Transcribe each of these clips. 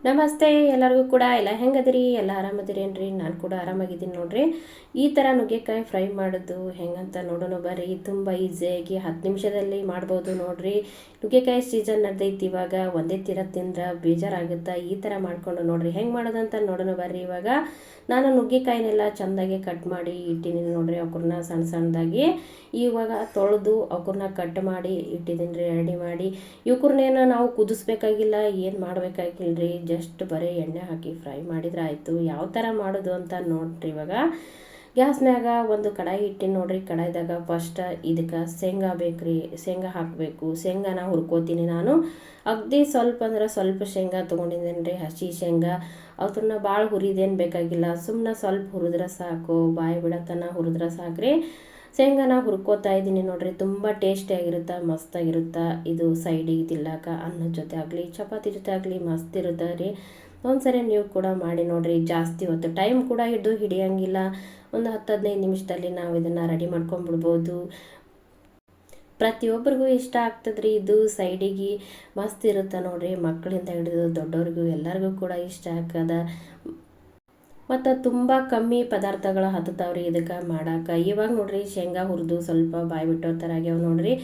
ನಮಸ್ತೆ ಎಲ್ಲರಿಗೂ ಕೂಡ ಎಲ್ಲ ಹೆಂಗದಿರಿ ಎಲ್ಲ ಆರಾಮದಿರೇನ್ರಿ. ನಾನು ಕೂಡ ಆರಾಮಾಗಿದ್ದೀನಿ ನೋಡ್ರಿ. ಈ ಥರ ನುಗ್ಗೆಕಾಯಿ ಫ್ರೈ ಮಾಡೋದು ಹೆಂಗಂತ ನೋಡೋಣ ಬರ್ರಿ. ತುಂಬ ಈಸಿಯಾಗಿ 10 ನಿಮಿಷದಲ್ಲಿ ಮಾಡ್ಬೋದು ನೋಡ್ರಿ. ನುಗ್ಗೆಕಾಯಿ ಸೀಸನ್ ನಡೆದೈತಿ ಇವಾಗ. ಒಂದೇ ತೀರ ತಿಂದ್ರೆ ಬೇಜಾರಾಗುತ್ತೆ. ಈ ಥರ ಮಾಡ್ಕೊಂಡು ನೋಡ್ರಿ ಹೆಂಗೆ ಮಾಡೋದಂತ ನೋಡೋಣ ಬರ್ರಿ. ಇವಾಗ ನಾನು ನುಗ್ಗೆಕಾಯಿನೆಲ್ಲ ಚೆಂದಾಗಿ ಕಟ್ ಮಾಡಿ ಇಟ್ಟಿದ್ದೀನಿ ನೋಡ್ರಿ. ಅವ್ರನ್ನ ಸಣ್ಣ ಸಣ್ಣದಾಗಿ ಇವಾಗ ತೊಳೆದು ಅವ್ರನ್ನ ಕಟ್ ಮಾಡಿ ಇಟ್ಟಿದ್ದೀನಿ ರೀ, ರೆಡಿ ಮಾಡಿ. ಇವ್ರನ್ನೇನು ನಾವು ಕುದಿಸ್ಬೇಕಾಗಿಲ್ಲ, ಏನು ಮಾಡಬೇಕಾಗಿಲ್ಲ ರೀ. ಜಸ್ಟ್ ಬರೀ ಎಣ್ಣೆ ಹಾಕಿ ಫ್ರೈ ಮಾಡಿದ್ರೆ ಆಯಿತು. ಯಾವ ಥರ ಮಾಡೋದು ಅಂತ ನೋಡ್ರಿ. ಇವಾಗ ಗ್ಯಾಸ್ ಮ್ಯಾಗ ಒಂದು ಕಡಾಯಿ ಇಟ್ಟಿನಿ ನೋಡ್ರಿ. ಕಡಾಯಿದಾಗ ಫಸ್ಟ್ ಇದಕ್ಕೆ ಶೇಂಗಾ ಬೇಕ್ರಿ, ಶೇಂಗಾ ಹಾಕಬೇಕು. ಶೇಂಗಾನ ಹುರ್ಕೋತೀನಿ ನಾನು. ಅಗದಿ ಸ್ವಲ್ಪ ಅಂದ್ರೆ ಸ್ವಲ್ಪ ಶೇಂಗಾ ತೊಗೊಂಡಿದ್ದೀನಿ ರೀ, ಹಸಿ ಶೇಂಗಾ. ಅವ್ರನ್ನ ಭಾಳ ಹುರಿದೇನು ಬೇಕಾಗಿಲ್ಲ, ಸುಮ್ಮನೆ ಸ್ವಲ್ಪ ಹುರಿದ್ರೆ ಸಾಕು, ಬಾಯಿ ಬಿಡತನ ಹುರಿದ್ರೆ ಸಾಕ್ರಿ. ಶೇಂಗಾನ ಹುರ್ಕೋತಾ ಇದ್ದೀನಿ ನೋಡ್ರಿ. ತುಂಬ ಟೇಸ್ಟಿಯಾಗಿರುತ್ತೆ, ಮಸ್ತಾಗಿರುತ್ತೆ. ಇದು ಸೈಡಿಗೆ ತಿನ್ನಕ ಅನ್ನದ ಜೊತೆ ಆಗಲಿ ಚಪಾತಿ ಜೊತೆ ಆಗಲಿ ಮಸ್ತ್ ಇರುತ್ತೆ ರೀ. ಒಂದ್ಸರಿ ನೀವು ಕೂಡ ಮಾಡಿ ನೋಡ್ರಿ. ಜಾಸ್ತಿ ಹೊತ್ತು ಟೈಮ್ ಕೂಡ ಹಿಡಿಯೋಂಗಿಲ್ಲ. ಒಂದು 10-15 ನಿಮಿಷದಲ್ಲಿ ನಾವು ಇದನ್ನು ರೆಡಿ ಮಾಡ್ಕೊಂಡ್ಬಿಡ್ಬೋದು. ಪ್ರತಿಯೊಬ್ಬರಿಗೂ ಇಷ್ಟ ಆಗ್ತದ್ರಿ ಇದು. ಸೈಡಿಗೆ ಮಸ್ತ್ ಇರುತ್ತೆ ನೋಡ್ರಿ. ಮಕ್ಕಳಿಂದ ಹಿಡಿದು ದೊಡ್ಡವ್ರಿಗೂ ಎಲ್ಲರಿಗೂ ಕೂಡ ಇಷ್ಟ ಆಗ್ತದ. ಮತ್ತು ತುಂಬ ಕಮ್ಮಿ ಪದಾರ್ಥಗಳು ಹತ್ತತಾವ್ರಿ ಇದಕ್ಕೆ ಮಾಡೋಕೆ. ಇವಾಗ ನೋಡ್ರಿ ಶೇಂಗಾ ಹುರಿದು ಸ್ವಲ್ಪ ಬಾಯಿ ಬಿಟ್ಟೋ ಥರ ಆಗ್ಯಾವ ನೋಡ್ರಿ.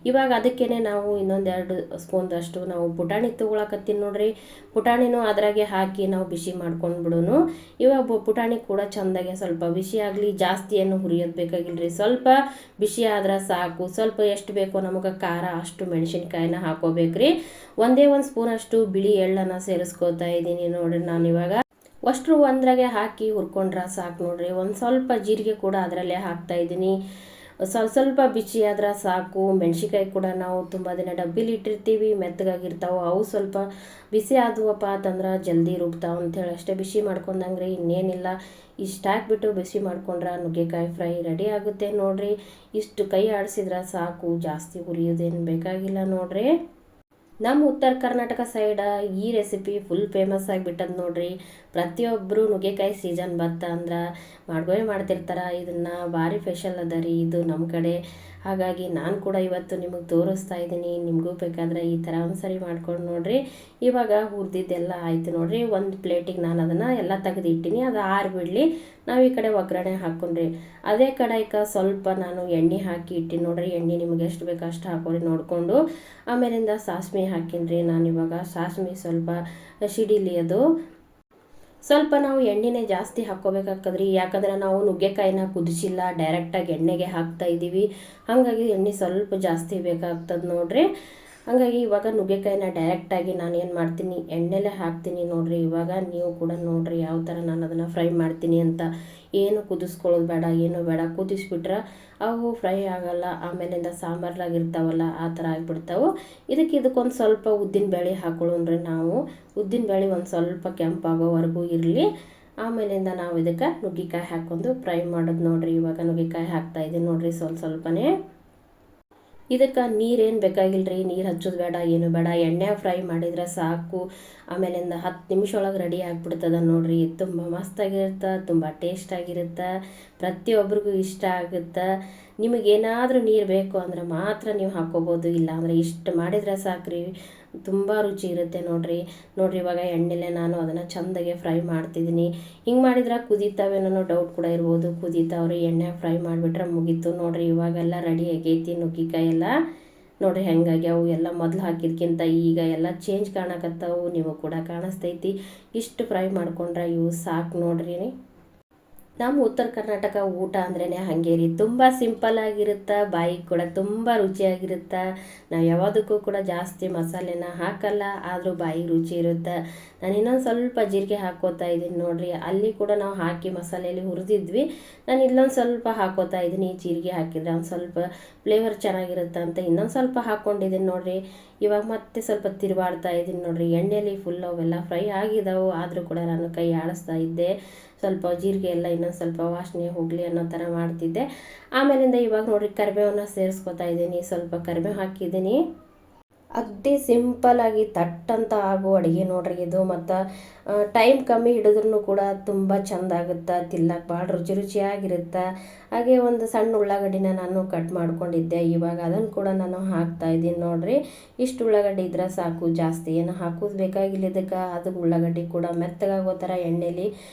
ಇವಾಗ ಅದಕ್ಕೇ ನಾವು ಇನ್ನೊಂದು 2 ಸ್ಪೂನ್ದಷ್ಟು ನಾವು ಪುಟಾಣಿ ತೊಗೊಳಕತ್ತೀನಿ ನೋಡ್ರಿ. ಪುಟಾಣಿನೂ ಅದ್ರಾಗೆ ಹಾಕಿ ನಾವು ಬಿಸಿ ಮಾಡ್ಕೊಂಡು ಬಿಡೋನು. ಇವಾಗ ಪುಟಾಣಿ ಕೂಡ ಚೆಂದಾಗೆ ಸ್ವಲ್ಪ ಬಿಸಿ ಆಗಲಿ. ಜಾಸ್ತಿ ಏನು ಹುರಿಯೋದು ಬೇಕಾಗಿಲ್ಲ ರೀ, ಸ್ವಲ್ಪ ಬಿಸಿ ಆದ್ರೆ ಸಾಕು. ಸ್ವಲ್ಪ ಎಷ್ಟು ಬೇಕೋ ನಮಗೆ ಖಾರ ಅಷ್ಟು ಮೆಣಸಿನ್ಕಾಯಿನ ಹಾಕೋಬೇಕ್ರಿ. ಒಂದೇ ಒಂದು ಸ್ಪೂನಷ್ಟು ಬಿಳಿ ಎಳ್ಳನ್ನು ಸೇರಿಸ್ಕೋತಾ ಇದ್ದೀನಿ ನೋಡ್ರಿ. ನಾನು ಇವಾಗ ಅಷ್ಟ್ರು ಒಂದ್ರಾಗೆ ಹಾಕಿ ಹುರ್ಕೊಂಡ್ರೆ ಸಾಕು ನೋಡ್ರಿ. ಒಂದು ಸ್ವಲ್ಪ ಜೀರಿಗೆ ಕೂಡ ಅದರಲ್ಲೇ ಹಾಕ್ತಾಯಿದ್ದೀನಿ. ಸ್ವಲ್ಪ ಬಿಸಿ ಆದ್ರೆ ಸಾಕು. ಮೆಣ್ಸಿಕಾಯಿ ಕೂಡ ನಾವು ತುಂಬ ದಿನ ಡಬ್ಬಿಲಿ ಇಟ್ಟಿರ್ತೀವಿ, ಮೆತ್ತಗಾಗಿರ್ತಾವೆ. ಅವು ಸ್ವಲ್ಪ ಬಿಸಿ ಆದವಪ್ಪ ಅಂತಂದ್ರೆ ಜಲ್ದಿ ರುಬ್ತಾವೆ ಅಂಥೇಳಿ ಅಷ್ಟೇ ಬಿಸಿ ಮಾಡ್ಕೊಂಡಂಗ್ರಿ, ಇನ್ನೇನಿಲ್ಲ. ಇಷ್ಟು ಹಾಕ್ಬಿಟ್ಟು ಬಿಸಿ ಮಾಡ್ಕೊಂಡ್ರೆ ನುಗ್ಗೆಕಾಯಿ ಫ್ರೈ ರೆಡಿ ಆಗುತ್ತೆ ನೋಡ್ರಿ. ಇಷ್ಟು ಕೈ ಆಡಿಸಿದ್ರೆ ಸಾಕು, ಜಾಸ್ತಿ ಹುರಿಯೋದೇನು ಬೇಕಾಗಿಲ್ಲ ನೋಡ್ರಿ. ನಮ್ಮ ಉತ್ತರ ಕರ್ನಾಟಕ ಸೈಡ ಈ ರೆಸಿಪಿ ಫುಲ್ ಫೇಮಸ್ ಆಗಿಬಿಟ್ಟದ ನೋಡ್ರಿ. ಪ್ರತಿಯೊಬ್ಬರು ನುಗ್ಗೆಕಾಯಿ ಸೀಸನ್ ಬತ್ತ ಅಂದ್ರೆ ಮಾಡ್ತಿರ್ತಾರೆ. ಇದನ್ನು ಭಾರಿ ಸ್ಪೆಷಲ್ ಅದ ರೀ ಇದು ನಮ್ಮ ಕಡೆ. ಹಾಗಾಗಿ ನಾನು ಕೂಡ ಇವತ್ತು ನಿಮಗೆ ತೋರಿಸ್ತಾ ಇದ್ದೀನಿ. ನಿಮಗೂ ಬೇಕಾದ್ರೆ ಈ ಥರ ಒಂದ್ಸರಿ ಮಾಡ್ಕೊಂಡು ನೋಡ್ರಿ. ಇವಾಗ ಹುರಿದಿದ್ದೆಲ್ಲ ಆಯಿತು ನೋಡ್ರಿ. ಒಂದು ಪ್ಲೇಟಿಗೆ ನಾನು ಅದನ್ನು ಎಲ್ಲ ತೆಗೆದಿಟ್ಟಿನಿ, ಅದು ಆರಿಬಿಡಲಿ. ನಾವು ಈ ಕಡೆ ಒಗ್ಗರಣೆ ಹಾಕ್ಕೊಂಡ್ರಿ. ಅದೇ ಕಡಾಯಿಗೆ ಸ್ವಲ್ಪ ನಾನು ಎಣ್ಣೆ ಹಾಕಿ ಇಟ್ಟಿನಿ ನೋಡ್ರಿ. ಎಣ್ಣೆ ನಿಮಗೆ ಎಷ್ಟು ಬೇಕು ಅಷ್ಟು ಹಾಕೋರಿ ನೋಡಿಕೊಂಡು. ಆಮೇಲಿಂದ ಸಾಸ್ಮೆ ಹಾಕಿನ್ರಿ ನಾನು. ಇವಾಗ ಸಾಸ್ಮೆ ಸ್ವಲ್ಪ ಸಿಡಿಲಿ ಅದು. ಸ್ವಲ್ಪ ನಾವು ಎಣ್ಣೆನೇ ಜಾಸ್ತಿ ಹಾಕ್ಕೋಬೇಕಾಗ್ತದ್ರಿ. ಯಾಕಂದ್ರೆ ನಾವು ನುಗ್ಗೆಕಾಯಿನ ಕುದಿಸಿಲ್ಲ, ಡೈರೆಕ್ಟಾಗಿ ಎಣ್ಣೆಗೆ ಹಾಕ್ತಾ ಇದ್ದೀವಿ. ಹಾಗಾಗಿ ಎಣ್ಣೆ ಸ್ವಲ್ಪ ಜಾಸ್ತಿ ಬೇಕಾಗ್ತದೆ ನೋಡ್ರಿ. ಹಾಗಾಗಿ ಇವಾಗ ನುಗ್ಗೆಕಾಯಿನ ಡೈರೆಕ್ಟಾಗಿ ನಾನು ಏನು ಮಾಡ್ತೀನಿ, ಎಣ್ಣೆಲೆ ಹಾಕ್ತೀನಿ ನೋಡ್ರಿ. ಇವಾಗ ನೀವು ಕೂಡ ನೋಡ್ರಿ ಯಾವ ಥರ ನಾನು ಅದನ್ನು ಫ್ರೈ ಮಾಡ್ತೀನಿ ಅಂತ. ಏನು ಕುದಿಸ್ಕೊಳ್ಳೋದು ಬೇಡ, ಏನು ಬೇಡ. ಕುದಿಸ್ಬಿಟ್ರೆ ಅವು ಫ್ರೈ ಆಗಲ್ಲ. ಆಮೇಲಿಂದ ಸಾಂಬಾರ್ಲಾಗಿರ್ತಾವಲ್ಲ ಆ ಥರ ಆಗಿಬಿಡ್ತಾವೆ. ಇದಕ್ಕೊಂದು ಸ್ವಲ್ಪ ಉದ್ದಿನಬೇಳೆ ಹಾಕೊಳ್ಳೋಣ್ರಿ ನಾವು. ಉದ್ದಿನಬೇಳೆ ಒಂದು ಸ್ವಲ್ಪ ಕೆಂಪಾಗೋವರೆಗೂ ಇರಲಿ. ಆಮೇಲಿಂದ ನಾವು ಇದಕ್ಕೆ ನುಗ್ಗೆಕಾಯಿ ಹಾಕ್ಕೊಂಡು ಫ್ರೈ ಮಾಡೋದು ನೋಡ್ರಿ. ಇವಾಗ ನುಗ್ಗೆಕಾಯಿ ಹಾಕ್ತಾಯಿದ್ದೀನಿ ನೋಡ್ರಿ ಸ್ವಲ್ಪನೇ. ಇದಕ್ಕೆ ನೀರೇನು ಬೇಕಾಗಿಲ್ಲ ರೀ, ನೀರು ಹಚ್ಚೋದು ಬೇಡ, ಏನು ಬೇಡ. ಎಣ್ಣೆ ಫ್ರೈ ಮಾಡಿದ್ರೆ ಸಾಕು. ಆಮೇಲಿಂದ 10 ನಿಮಿಷ ಒಳಗೆ ರೆಡಿ ಆಗಿಬಿಡ್ತದ ನೋಡ್ರಿ. ತುಂಬ ಮಸ್ತಾಗಿರುತ್ತೆ, ತುಂಬ ಟೇಸ್ಟಾಗಿರುತ್ತೆ. ಪ್ರತಿಯೊಬ್ಬರಿಗೂ ಇಷ್ಟ ಆಗುತ್ತೆ. ನಿಮಗೇನಾದರೂ ನೀರು ಬೇಕು ಅಂದ್ರೆ ಮಾತ್ರ ನೀವು ಹಾಕ್ಕೋಬೋದು, ಇಲ್ಲ ಅಂದರೆ ಇಷ್ಟು ಮಾಡಿದರೆ ಸಾಕ್ರಿ, ತುಂಬ ರುಚಿ ಇರುತ್ತೆ ನೋಡ್ರಿ. ಇವಾಗ ಎಣ್ಣೆಲೆ ನಾನು ಅದನ್ನು ಚೆಂದಾಗೆ ಫ್ರೈ ಮಾಡ್ತಿದ್ದೀನಿ. ಹಿಂಗೆ ಮಾಡಿದ್ರೆ ಕುದೀತಾವೇನೋ ಡೌಟ್ ಕೂಡ ಇರ್ಬೋದು. ಕುದೀತಾವ್ರಿ, ಎಣ್ಣೆ ಫ್ರೈ ಮಾಡಿಬಿಟ್ರೆ ಮುಗೀತು ನೋಡ್ರಿ. ಇವಾಗೆಲ್ಲ ರೆಡಿ ಆಗೈತಿ ನುಗ್ಗಿಕಾಯಿ ಎಲ್ಲ ನೋಡ್ರಿ. ಹೆಂಗಾಗ್ಯಾವು ಎಲ್ಲ ಮೊದಲು ಹಾಕಿದ್ಕಿಂತ ಈಗ ಎಲ್ಲ ಚೇಂಜ್ ಕಾಣಕತ್ತಾವು. ನೀವು ಕೂಡ ಕಾಣಿಸ್ತೈತಿ. ಇಷ್ಟು ಫ್ರೈ ಮಾಡ್ಕೊಂಡ್ರೆ ಇವು ಸಾಕು ನೋಡ್ರಿ. ನಮ್ಮ ಉತ್ತರ ಕರ್ನಾಟಕ ಊಟ ಅಂದ್ರೇ ಹಾಗೆ ರೀ, ತುಂಬ ಸಿಂಪಲ್ಲಾಗಿರುತ್ತೆ. ಬಾಯಿಗೆ ಕೂಡ ತುಂಬ ರುಚಿಯಾಗಿರುತ್ತೆ. ನಾವು ಯಾವುದಕ್ಕೂ ಕೂಡ ಜಾಸ್ತಿ ಮಸಾಲೆನ ಹಾಕಲ್ಲ, ಆದರೂ ಬಾಯಿಗೆ ರುಚಿ ಇರುತ್ತೆ. ನಾನು ಇನ್ನೊಂದು ಸ್ವಲ್ಪ ಜೀರಿಗೆ ಹಾಕ್ಕೋತಾ ಇದ್ದೀನಿ ನೋಡ್ರಿ. ಅಲ್ಲಿ ಕೂಡ ನಾವು ಹಾಕಿ ಮಸಾಲೆಯಲ್ಲಿ ಹುರಿದಿದ್ವಿ. ನಾನು ಇಲ್ಲೊಂದು ಸ್ವಲ್ಪ ಹಾಕ್ಕೋತಾ ಇದ್ದೀನಿ. ಜೀರಿಗೆ ಹಾಕಿದ್ರೆ ಒಂದು ಸ್ವಲ್ಪ ಫ್ಲೇವರ್ ಚೆನ್ನಾಗಿರುತ್ತೆ ಅಂತ ಇನ್ನೊಂದು ಸ್ವಲ್ಪ ಹಾಕ್ಕೊಂಡಿದ್ದೀನಿ ನೋಡ್ರಿ. ಇವಾಗ ಮತ್ತೆ ಸ್ವಲ್ಪ ತಿರುವಾಡ್ತಾ ಇದ್ದೀನಿ ನೋಡ್ರಿ. ಎಣ್ಣೆಯಲ್ಲಿ ಫುಲ್ ಅವೆಲ್ಲ ಫ್ರೈ ಆಗಿದ್ದಾವೆ, ಆದರೂ ಕೂಡ ನಾನು ಕೈ ಆಡಿಸ್ತಾ ಇದ್ದೆ. ಸ್ವಲ್ಪ ಜೀರಿಗೆ ಎಲ್ಲ ಇನ್ನೊಂದು ಸ್ವಲ್ಪ ವಾಸನೆ ಹೋಗಲಿ ಅನ್ನೋ ಥರ ಮಾಡ್ತಿದ್ದೆ. ಆಮೇಲಿಂದ ಇವಾಗ ನೋಡ್ರಿ ಕರಿಬೇವನ್ನ ಸೇರಿಸ್ಕೊತಾ ಇದ್ದೀನಿ. ಸ್ವಲ್ಪ ಕರಿಬೇವು ಹಾಕಿದ್ದೀನಿ. ಅಗದಿ ಸಿಂಪಲ್ಲಾಗಿ ತಟ್ಟಂತ ಆಗೋ ಅಡುಗೆ ನೋಡ್ರಿ ಇದು. ಮತ್ತು ಟೈಮ್ ಕಮ್ಮಿ ಹಿಡಿದ್ರೂ ಕೂಡ ತುಂಬ ಚೆಂದ ಆಗುತ್ತೆ. ತಿನ್ನಕ್ಕೆ ಭಾಳ ರುಚಿಯಾಗಿರುತ್ತೆ. ಹಾಗೆ ಒಂದು ಸಣ್ಣ ಉಳ್ಳಾಗಡ್ಡಿನ ನಾನು ಕಟ್ ಮಾಡ್ಕೊಂಡಿದ್ದೆ. ಇವಾಗ ಅದನ್ನು ಕೂಡ ನಾನು ಹಾಕ್ತಾ ಇದ್ದೀನಿ ನೋಡ್ರಿ. ಇಷ್ಟು ಉಳ್ಳಾಗಡ್ಡಿ ಇದ್ರೆ ಸಾಕು, ಜಾಸ್ತಿ ಏನು ಹಾಕೋದು ಬೇಕಾಗಿಲ್ಲ ಇದಕ್ಕೆ. ಅದು ಉಳ್ಳಾಗಡ್ಡಿ ಕೂಡ ಮೆತ್ತಗಾಗೋ ಥರ ಎಣ್ಣೆಲಿ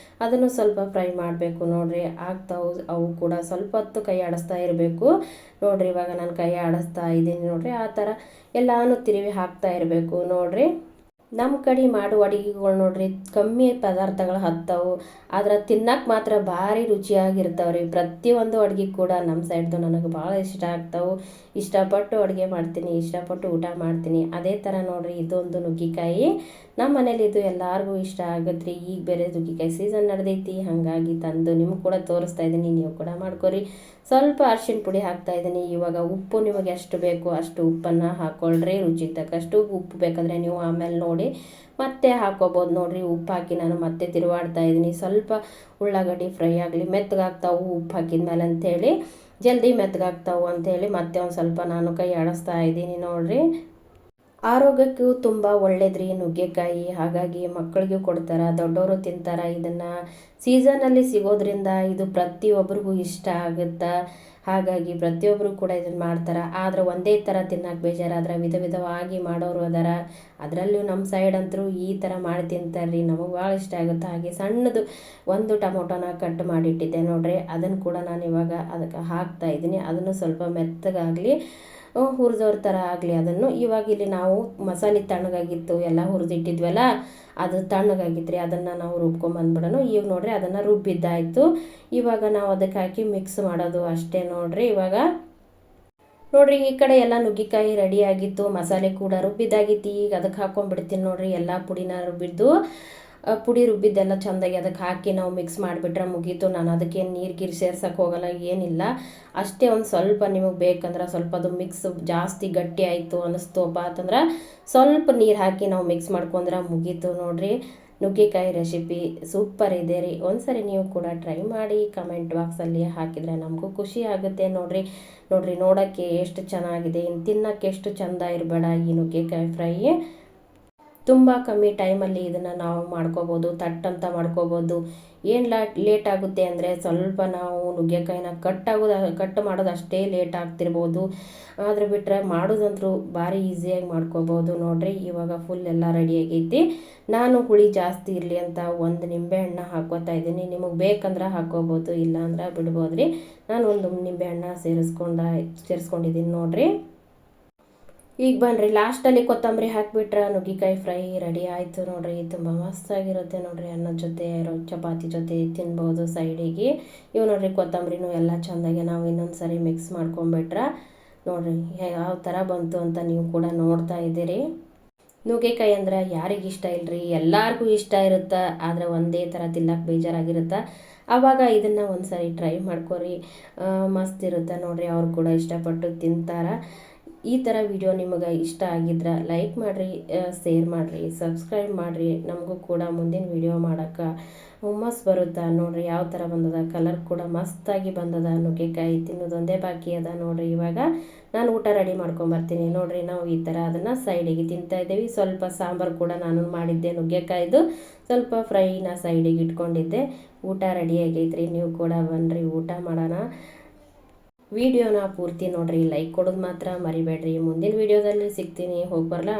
ಅದನ್ನು ಸ್ವಲ್ಪ ಫ್ರೈ ಮಾಡಬೇಕು ನೋಡ್ರಿ. ಆಗ್ತಾವು ಅವು ಕೂಡ ಸ್ವಲ್ಪ ಹೊತ್ತು ಕೈ ಆಡಿಸ್ತಾ ಇರಬೇಕು ನೋಡ್ರಿ. ಇವಾಗ ನಾನು ಕೈ ಆಡಿಸ್ತಾ ಇದ್ದೀನಿ ನೋಡ್ರಿ. ಆ ಥರ ಎಲ್ಲಾನು ತಿರುವಿ ಹಾಕ್ತಾ ಇರಬೇಕು ನೋಡ್ರಿ. ನಮ್ಮ ಕಡೆ ಮಾಡುವ ಅಡುಗೆಗಳು ನೋಡ್ರಿ ಕಮ್ಮಿ ಪದಾರ್ಥಗಳು ಹತ್ತವು, ಆದ್ರೆ ತಿನ್ನಕ್ಕೆ ಮಾತ್ರ ಭಾರಿ ರುಚಿಯಾಗಿರ್ತಾವೆ ರೀ. ಪ್ರತಿಯೊಂದು ಅಡುಗೆ ಕೂಡ ನಮ್ಮ ಸೈಡ್ದು ನನಗೆ ಭಾಳ ಇಷ್ಟ ಆಗ್ತಾವೆ. ಇಷ್ಟಪಟ್ಟು ಅಡುಗೆ ಮಾಡ್ತೀನಿ, ಇಷ್ಟಪಟ್ಟು ಊಟ ಮಾಡ್ತೀನಿ. ಅದೇ ಥರ ನೋಡ್ರಿ ಇದೊಂದು ನುಗ್ಗಿಕಾಯಿ ನಮ್ಮ ಮನೇಲಿ ಇದು ಎಲ್ಲರಿಗೂ ಇಷ್ಟ ಆಗತ್ತೆ ರೀ. ಈಗ ಬೇರೆ ನುಗ್ಗಿಕಾಯಿ ಸೀಸನ್ ನಡೆದೈತಿ, ಹಾಗಾಗಿ ತಂದು ನಿಮ್ಗೆ ಕೂಡ ತೋರಿಸ್ತಾ ಇದ್ದೀನಿ, ನೀವು ಕೂಡ ಮಾಡ್ಕೊರಿ. ಸ್ವಲ್ಪ ಅರಿಶಿಣ ಪುಡಿ ಹಾಕ್ತಾ ಇದ್ದೀನಿ. ಇವಾಗ ಉಪ್ಪು ನಿಮಗೆ ಎಷ್ಟು ಬೇಕು ಅಷ್ಟು ಉಪ್ಪನ್ನು ಹಾಕ್ಕೊಳ್ರಿ. ರುಚಿಗೆ ತಕ್ಕಷ್ಟು ಉಪ್ಪು ಬೇಕಾದರೆ ನೀವು ಆಮೇಲೆ ನೋಡಿ ಮತ್ತೆ ಹಾಕ್ಕೋಬೋದು ನೋಡ್ರಿ. ಉಪ್ಪು ಹಾಕಿ ನಾನು ಮತ್ತೆ ತಿರುವಾಡ್ತಾ ಇದ್ದೀನಿ. ಸ್ವಲ್ಪ ಉಳ್ಳಾಗಡ್ಡಿ ಫ್ರೈ ಆಗಲಿ, ಮೆತ್ತಗಾಗ್ತಾವು ಉಪ್ಪು ಹಾಕಿದ ಮೇಲೆ ಅಂಥೇಳಿ, ಜಲ್ದಿ ಮೆತ್ತಗಾಗ್ತಾವು ಅಂಥೇಳಿ ಮತ್ತೆ ಒಂದು ಸ್ವಲ್ಪ ನಾನು ಕೈ ಆಡಿಸ್ತಾ ಇದ್ದೀನಿ ನೋಡ್ರಿ. ಆರೋಗ್ಯಕ್ಕೂ ತುಂಬ ಒಳ್ಳೇದ್ರಿ ನುಗ್ಗೆಕಾಯಿ. ಹಾಗಾಗಿ ಮಕ್ಕಳಿಗೂ ಕೊಡ್ತಾರೆ, ದೊಡ್ಡವರು ತಿಂತಾರೆ. ಇದನ್ನು ಸೀಸನಲ್ಲಿ ಸಿಗೋದ್ರಿಂದ ಇದು ಪ್ರತಿಯೊಬ್ಬರಿಗೂ ಇಷ್ಟ ಆಗುತ್ತೆ. ಹಾಗಾಗಿ ಪ್ರತಿಯೊಬ್ಬರು ಕೂಡ ಇದನ್ನು ಮಾಡ್ತಾರೆ. ಆದರೆ ಒಂದೇ ಥರ ತಿನ್ನಕ್ಕೆ ಬೇಜಾರಾದ್ರೆ ವಿಧ ವಿಧವಾಗಿ ಮಾಡೋರು ಅದಾರ. ಅದರಲ್ಲೂ ನಮ್ಮ ಸೈಡ್ ಅಂತೂ ಈ ಥರ ಮಾಡಿ ತಿಂತಾರೆ ರೀ, ನಮಗೆ ಭಾಳ ಇಷ್ಟ ಆಗುತ್ತೆ. ಹಾಗೆ ಸಣ್ಣದು ಒಂದು ಟೊಮೊಟೊನ ಕಟ್ ಮಾಡಿಟ್ಟಿದ್ದೆ ನೋಡ್ರಿ. ಅದನ್ನು ಕೂಡ ನಾನು ಇವಾಗ ಅದಕ್ಕೆ ಹಾಕ್ತಾ ಇದ್ದೀನಿ. ಅದನ್ನು ಸ್ವಲ್ಪ ಮೆತ್ತಗಾಗಲಿ, ಹುರಿದೋರ ಥರ ಆಗಲಿ ಅದನ್ನು. ಇವಾಗ ಇಲ್ಲಿ ನಾವು ಮಸಾಲೆ ತಣ್ಣಗಾಗಿತ್ತು, ಎಲ್ಲ ಹುರಿದಿಟ್ಟಿದ್ವಲ್ಲ, ಅದು ತಣ್ಣಗಾಗಿತ್ತು ರೀ. ಅದನ್ನು ನಾವು ರುಬ್ಕೊಂಬಂದ್ಬಿಡೋಣ. ಈಗ ನೋಡ್ರಿ ಅದನ್ನು ರುಬ್ಬಿದ್ದಾಯಿತು. ಇವಾಗ ನಾವು ಅದಕ್ಕೆ ಹಾಕಿ ಮಿಕ್ಸ್ ಮಾಡೋದು ಅಷ್ಟೇ ನೋಡ್ರಿ. ಇವಾಗ ನೋಡ್ರಿ ಈ ಕಡೆ ಎಲ್ಲ ನುಗ್ಗಿಕಾಯಿ ರೆಡಿ ಆಗಿತ್ತು, ಮಸಾಲೆ ಕೂಡ ರುಬ್ಬಿದ್ದಾಗಿತ್ತು. ಈಗ ಅದಕ್ಕೆ ಹಾಕ್ಕೊಂಡ್ಬಿಡ್ತೀನಿ ನೋಡ್ರಿ. ಎಲ್ಲ ಪುಡಿನ ರುಬ್ಬಿದ್ದು ಪುಡಿ ರುಬ್ಬಿದ್ದೆಲ್ಲ ಚೆಂದಾಗಿ ಅದಕ್ಕೆ ಹಾಕಿ ನಾವು ಮಿಕ್ಸ್ ಮಾಡಿಬಿಟ್ರೆ ಮುಗೀತು. ನಾನು ಅದಕ್ಕೇನು ನೀರು ಗೀರು ಸೇರ್ಸೋಕೆ ಹೋಗಲ್ಲ, ಏನಿಲ್ಲ. ಅಷ್ಟೇ ಒಂದು ಸ್ವಲ್ಪ ನಿಮಗೆ ಬೇಕಂದ್ರೆ ಸ್ವಲ್ಪ ಅದು ಮಿಕ್ಸ್ ಜಾಸ್ತಿ ಗಟ್ಟಿ ಆಯಿತು ಅನ್ನಿಸ್ತೋಪ ಅಂತಂದ್ರೆ ಸ್ವಲ್ಪ ನೀರು ಹಾಕಿ ನಾವು ಮಿಕ್ಸ್ ಮಾಡ್ಕೊಂಡ್ರೆ ಮುಗೀತು ನೋಡ್ರಿ. ನುಗ್ಗೆಕಾಯಿ ರೆಸಿಪಿ ಸೂಪರ್ ಇದೆ ರೀ. ಒಂದ್ಸರಿ ನೀವು ಕೂಡ ಟ್ರೈ ಮಾಡಿ ಕಮೆಂಟ್ ಬಾಕ್ಸಲ್ಲಿ ಹಾಕಿದರೆ ನಮಗೂ ಖುಷಿ ಆಗುತ್ತೆ ನೋಡ್ರಿ. ನೋಡ್ರಿ ನೋಡೋಕ್ಕೆ ಎಷ್ಟು ಚೆನ್ನಾಗಿದೆ, ಇನ್ನು ತಿನ್ನೋಕ್ಕೆ ಎಷ್ಟು ಚೆಂದ ಇರಬೇಡ ಈ ನುಗ್ಗೆಕಾಯಿ ಫ್ರೈ. ತುಂಬ ಕಮ್ಮಿ ಟೈಮಲ್ಲಿ ಇದನ್ನು ನಾವು ಮಾಡ್ಕೋಬೋದು, ತಟ್ಟಂತ ಮಾಡ್ಕೋಬೋದು. ಏನು ಲೇಟ್ ಆಗುತ್ತೆ ಅಂದರೆ ಸ್ವಲ್ಪ ನಾವು ನುಗ್ಗೆಕಾಯಿನ ಕಟ್ ಮಾಡೋದು ಅಷ್ಟೇ ಲೇಟ್ ಆಗ್ತಿರ್ಬೋದು. ಆದರೆ ಬಿಟ್ಟರೆ ಮಾಡೋದಂತರೂ ಭಾರಿ ಈಸಿಯಾಗಿ ಮಾಡ್ಕೋಬೋದು ನೋಡ್ರಿ. ಇವಾಗ ಫುಲ್ ಎಲ್ಲ ರೆಡಿ ಆಗೈತಿ. ನಾನು ಹುಳಿ ಜಾಸ್ತಿ ಇರಲಿ ಅಂತ ಒಂದು ನಿಂಬೆಹಣ್ಣು ಹಾಕ್ಕೋತಾ ಇದ್ದೀನಿ. ನಿಮಗೆ ಬೇಕಂದ್ರೆ ಹಾಕ್ಕೋಬೋದು, ಇಲ್ಲ ಅಂದ್ರೆ ಬಿಡ್ಬೋದು ರೀ. ನಾನು ಒಂದು ನಿಂಬೆಹಣ್ಣು ಸೇರಿಸ್ಕೊಂಡಿದ್ದೀನಿ ನೋಡ್ರಿ. ಈಗ ಬನ್ನಿರಿ ಲಾಸ್ಟಲ್ಲಿ ಕೊತ್ತಂಬರಿ ಹಾಕಿಬಿಟ್ರೆ ನುಗ್ಗಿಕಾಯಿ ಫ್ರೈ ರೆಡಿ ಆಯಿತು ನೋಡ್ರಿ. ತುಂಬ ಮಸ್ತಾಗಿರುತ್ತೆ ನೋಡ್ರಿ. ಅನ್ನದ ಜೊತೆ ಚಪಾತಿ ಜೊತೆ ತಿನ್ಬೋದು ಸೈಡಿಗೆ. ಇವು ನೋಡ್ರಿ ಕೊತ್ತಂಬರಿನೂ ಎಲ್ಲ ಚೆಂದಾಗಿ ನಾವು ಇನ್ನೊಂದು ಸರಿ ಮಿಕ್ಸ್ ಮಾಡ್ಕೊಂಬಿಟ್ರೆ ನೋಡ್ರಿ ಯಾವ ಥರ ಬಂತು ಅಂತ ನೀವು ಕೂಡ ನೋಡ್ತಾ ಇದ್ದೀರಿ. ನುಗ್ಗೆಕಾಯಿ ಅಂದ್ರೆ ಯಾರಿಗಿಷ್ಟ ಇಲ್ಲರಿ, ಎಲ್ಲರಿಗೂ ಇಷ್ಟ ಇರುತ್ತೆ. ಆದರೆ ಒಂದೇ ಥರ ತಿನ್ನಕ್ಕೆ ಬೇಜಾರಾಗಿರುತ್ತೆ. ಆವಾಗ ಇದನ್ನು ಒಂದು ಸರಿ ಟ್ರೈ ಮಾಡ್ಕೊರಿ, ಮಸ್ತ್ ಇರುತ್ತೆ ನೋಡ್ರಿ. ಅವ್ರು ಕೂಡ ಇಷ್ಟಪಟ್ಟು ತಿಂತಾರೆ. ಈ ಥರ ವಿಡಿಯೋ ನಿಮಗೆ ಇಷ್ಟ ಆಗಿದ್ರೆ ಲೈಕ್ ಮಾಡಿರಿ, ಶೇರ್ ಮಾಡಿರಿ, ಸಬ್ಸ್ಕ್ರೈಬ್ ಮಾಡಿರಿ. ನಮಗೂ ಕೂಡ ಮುಂದಿನ ವಿಡಿಯೋ ಮಾಡೋಕ್ಕೆ ಹುಮ್ಮಸ್ಸು ಬರುತ್ತೆ ನೋಡ್ರಿ. ಯಾವ ಥರ ಬಂದದ, ಕಲರ್ ಕೂಡ ಮಸ್ತಾಗಿ ಬಂದದ. ನುಗ್ಗೆಕಾಯಿ ತಿನ್ನೋದೊಂದೇ ಬಾಕಿ ಅದ ನೋಡ್ರಿ. ಇವಾಗ ನಾನು ಊಟ ರೆಡಿ ಮಾಡ್ಕೊಂಬರ್ತೀನಿ ನೋಡ್ರಿ. ನಾವು ಈ ಥರ ಅದನ್ನು ಸೈಡಿಗೆ ತಿಂತಾಯಿದ್ದೀವಿ. ಸ್ವಲ್ಪ ಸಾಂಬಾರು ಕೂಡ ನಾನು ಮಾಡಿದ್ದೆ ನುಗ್ಗೆಕಾಯ್ದು, ಸ್ವಲ್ಪ ಫ್ರೈನ ಸೈಡಿಗೆ ಇಟ್ಕೊಂಡಿದ್ದೆ. ಊಟ ರೆಡಿ ಆಗೈತ್ರಿ. ನೀವು ಕೂಡ ಬನ್ನಿರಿ ಊಟ ಮಾಡೋಣ. ವಿಡಿಯೋನ ಪೂರ್ತಿ ನೋಡ್ರಿ, ಲೈಕ್ ಕೊಡೋದು ಮಾತ್ರ ಮರಿಬೇಡ್ರಿ. ಮುಂದಿನ ವಿಡಿಯೋದಲ್ಲಿ ಸಿಗ್ತೀನಿ, ಹೋಗಿ ಬರಲಾ.